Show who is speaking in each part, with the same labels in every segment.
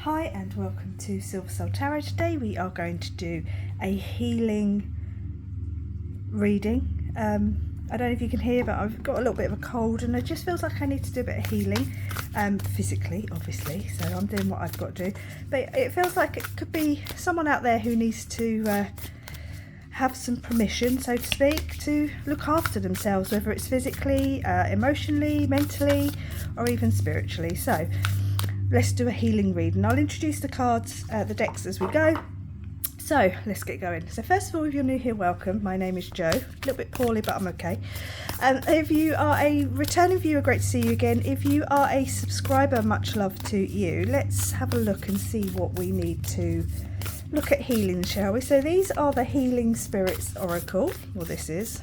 Speaker 1: Hi and welcome to Silver Soul Tarot. Today we are going to do a healing reading. I don't know if you can hear, but I've got a little bit of a cold and it just feels like I need to do a bit of healing, physically obviously, so I'm doing what I've got to do. But it feels like it could be someone out there who needs to have some permission, so to speak, to look after themselves, whether it's physically, emotionally, mentally, or even spiritually. So let's do a healing reading. I'll introduce the cards, the decks as we go. So let's get going. So first of all, if you're new here, welcome. My name is Jo. A little bit poorly, but I'm okay. If you are a returning viewer, great to see you again. If you are a subscriber, much love to you. Let's have a look and see what we need to look at healing, shall we? So these are the Healing Spirits Oracle. Well, this is.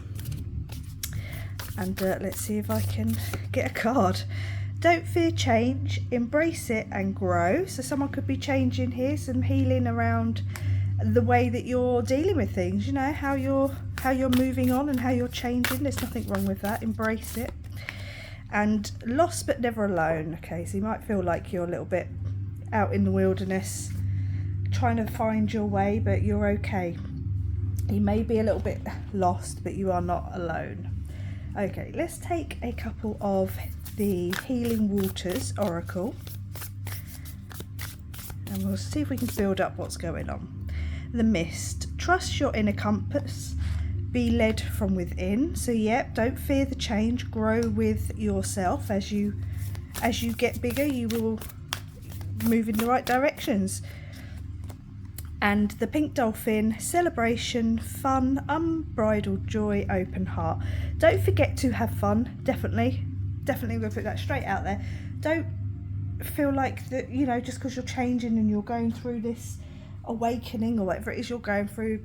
Speaker 1: And let's see if I can get a card. Don't fear change, embrace it and grow. So someone could be changing here, some healing around the way that you're dealing with things, you know, how you're moving on and how you're changing. There's nothing wrong with that. Embrace it. And lost but never alone. Okay, so you might feel like you're a little bit out in the wilderness trying to find your way, but you're okay. You may be a little bit lost, but you are not alone. Okay, let's take a couple of the Healing Waters Oracle and we'll see if we can build up what's going on. The Mist. Trust your inner compass. Be led from within. So yep, don't fear the change. Grow with yourself. As you get bigger, you will move in the right directions. And the Pink Dolphin. Celebration, fun, unbridled joy, open heart. Don't forget to have fun. Definitely going to put that straight out there. Don't feel like that, you know, just because you're changing and you're going through this awakening or whatever it is you're going through,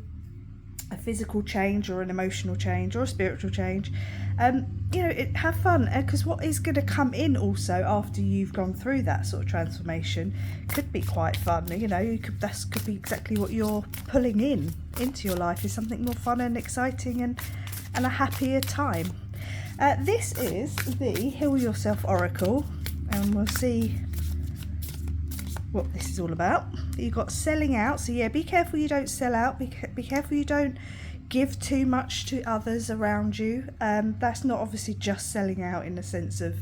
Speaker 1: a physical change or an emotional change or a spiritual change, you know, have fun, because what is going to come in also after you've gone through that sort of transformation could be quite fun. You know, that could be exactly what you're pulling into your life, is something more fun and exciting and a happier time. This is the Heal Yourself Oracle, and we'll see what this is all about. You've got selling out, so yeah, be careful you don't sell out, be careful you don't give too much to others around you. That's not obviously just selling out in the sense of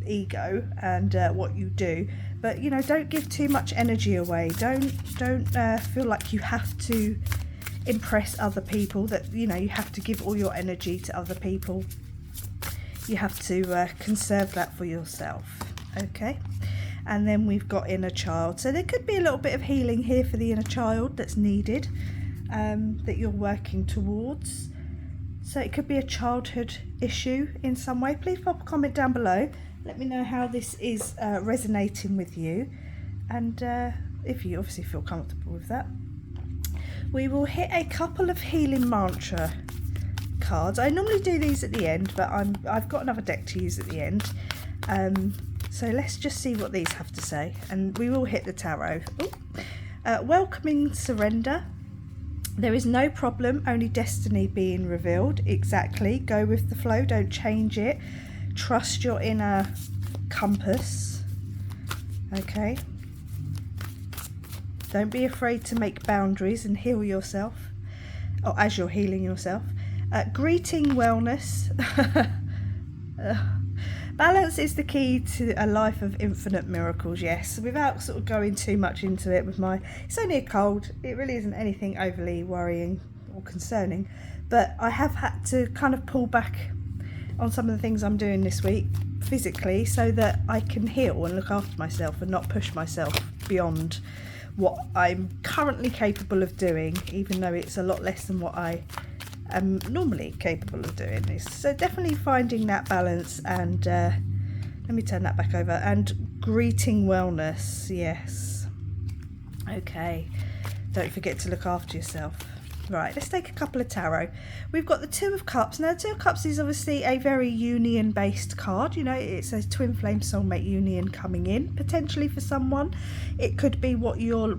Speaker 1: ego and what you do, but you know, don't give too much energy away. Don't feel like you have to impress other people, that you know you have to give all your energy to other people. You have to conserve that for yourself. Okay, and then we've got inner child. So there could be a little bit of healing here for the inner child that's needed, that you're working towards. So it could be a childhood issue in some way. Please pop a comment down below. Let me know how this is resonating with you, and if you obviously feel comfortable with that. We will hit a couple of healing mantra cards. I normally do these at the end, but I've got another deck to use at the end. So let's just see what these have to say, and we will hit the tarot. Welcoming surrender. There is no problem, only destiny being revealed. Exactly. Go with the flow, don't change it. Trust your inner compass. Okay. Don't be afraid to make boundaries and heal yourself, or as you're healing yourself. Greeting wellness. Balance is the key to a life of infinite miracles. Yes, without sort of going too much into it with it's only a cold. It really isn't anything overly worrying or concerning, but I have had to kind of pull back on some of the things I'm doing this week physically, so that I can heal and look after myself and not push myself beyond what I'm currently capable of doing, even though it's a lot less than what I am normally capable of doing this. So definitely finding that balance, and let me turn that back over, and greeting wellness. Yes, okay, don't forget to look after yourself. Right, let's take a couple of tarot. We've got the Two of Cups. Now, the Two of Cups is obviously a very union-based card. You know, it's a twin flame soulmate union coming in, potentially for someone. It could be what you're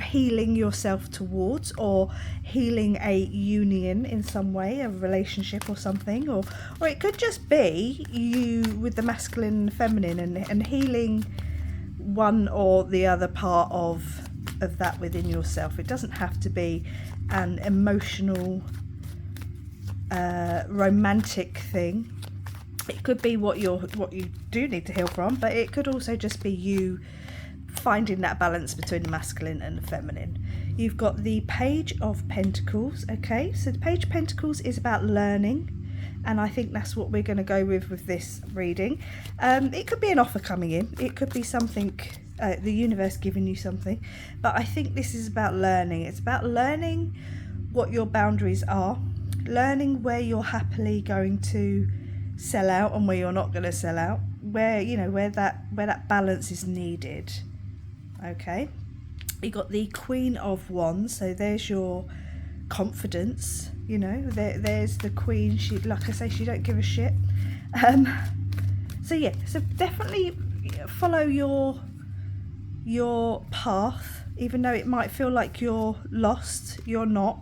Speaker 1: healing yourself towards, or healing a union in some way, a relationship or something, or it could just be you with the masculine and feminine, and healing one or the other part of that within yourself. It doesn't have to be an emotional romantic thing. It could be what you do need to heal from, but it could also just be you finding that balance between the masculine and the feminine. You've got the Page of Pentacles. Okay, so the Page of Pentacles is about learning, and I think that's what we're going to go with this reading. It could be an offer coming in, it could be something, the universe giving you something, but I think this is about learning. It's about learning what your boundaries are, learning where you're happily going to sell out and where you're not going to sell out, where that balance is needed. Okay, you got the Queen of Wands, so there's your confidence. There's the Queen. She, like I say, she don't give a shit. So yeah, so definitely follow your path, even though it might feel like you're lost. You're not,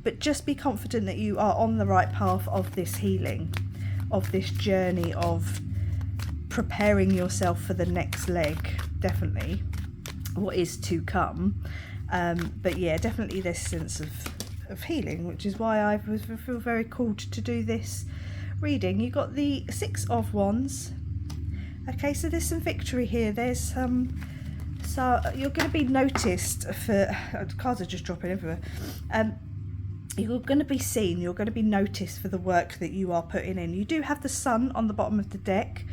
Speaker 1: but just be confident that you are on the right path of this healing, of this journey of preparing yourself for the next leg, definitely what is to come. But yeah, definitely this sense of healing, which is why I feel very called to do this reading. You got the Six of Wands. Okay, so there's some victory here. There's some, so you're going to be noticed for, cards are just dropping everywhere. You're going to be seen, you're going to be noticed for the work that you are putting in. You do have the Sun on the bottom of the deck,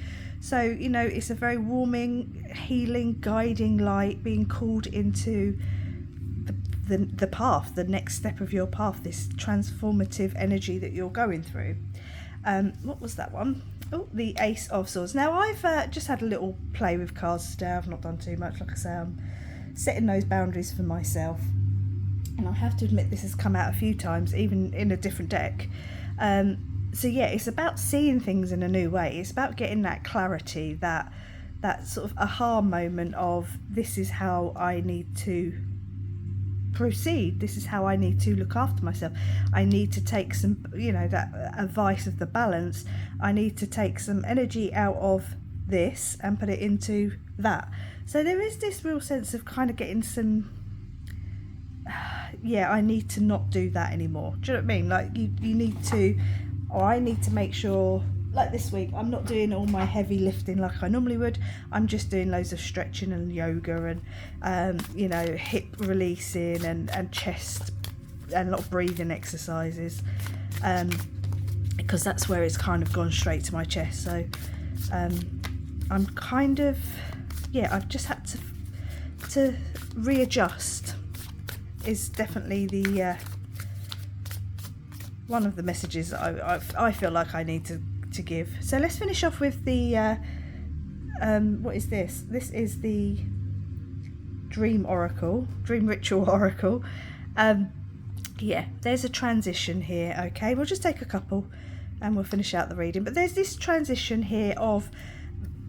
Speaker 1: so it's a very warming, healing, guiding light, being called into the path, the next step of your path, this transformative energy that you're going through. What was that one? Oh, the Ace of Swords. Now I've just had a little play with cards today. I've not done too much. Like I say, I'm setting those boundaries for myself. And I have to admit this has come out a few times, even in a different deck. So yeah, it's about seeing things in a new way. It's about getting that clarity, that sort of aha moment of, this is how I need to proceed. This is how I need to look after myself. I need to take some, that advice of the balance. I need to take some energy out of this and put it into that. So there is this real sense of kind of getting some, yeah, I need to not do that anymore. Do you know what I mean? Like you need to, or I need to make sure, like this week, I'm not doing all my heavy lifting like I normally would. I'm just doing loads of stretching and yoga and, hip releasing and chest and a lot of breathing exercises, because that's where it's kind of gone straight to my chest. So I'm kind of, I've just had to readjust is definitely the one of the messages that I feel like I need to give. So let's finish off with the what is this? This is the Dream Ritual Oracle. There's a transition here. Okay, we'll just take a couple and we'll finish out the reading. But there's this transition here of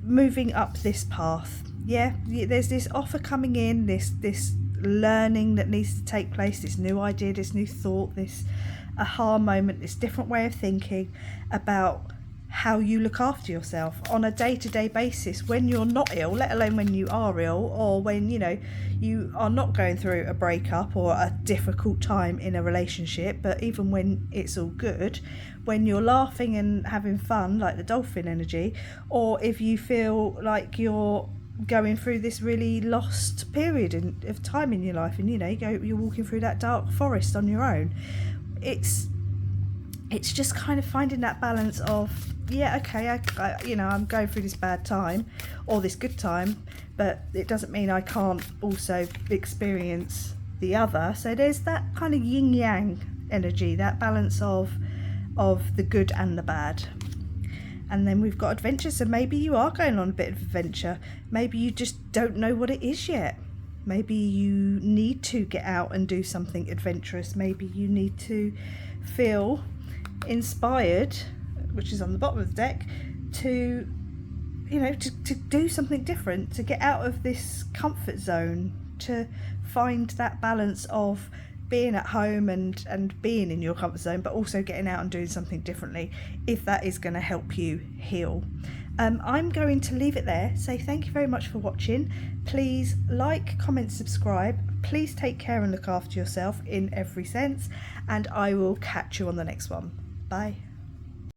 Speaker 1: moving up this path. There's this offer coming in, this learning that needs to take place, this new idea, this new thought, this aha moment, this different way of thinking about how you look after yourself on a day-to-day basis when you're not ill, let alone when you are ill, or when you are not going through a breakup or a difficult time in a relationship, but even when it's all good, when you're laughing and having fun like the dolphin energy, or if you feel like you're going through this really lost period of time in your life and you're walking through that dark forest on your own. It's just kind of finding that balance of, I'm going through this bad time or this good time, but it doesn't mean I can't also experience the other. So there's that kind of yin yang energy, that balance of the good and the bad. And then we've got adventure. So maybe you are going on a bit of adventure. Maybe you just don't know what it is yet. Maybe you need to get out and do something adventurous. Maybe you need to feel inspired, which is on the bottom of the deck, to do something different, to get out of this comfort zone, to find that balance of being at home and being in your comfort zone, but also getting out and doing something differently, if that is going to help you heal. I'm going to leave it there. Say thank you very much for watching. Please like, comment, subscribe. Please take care and look after yourself in every sense, and I will catch you on the next one. Bye.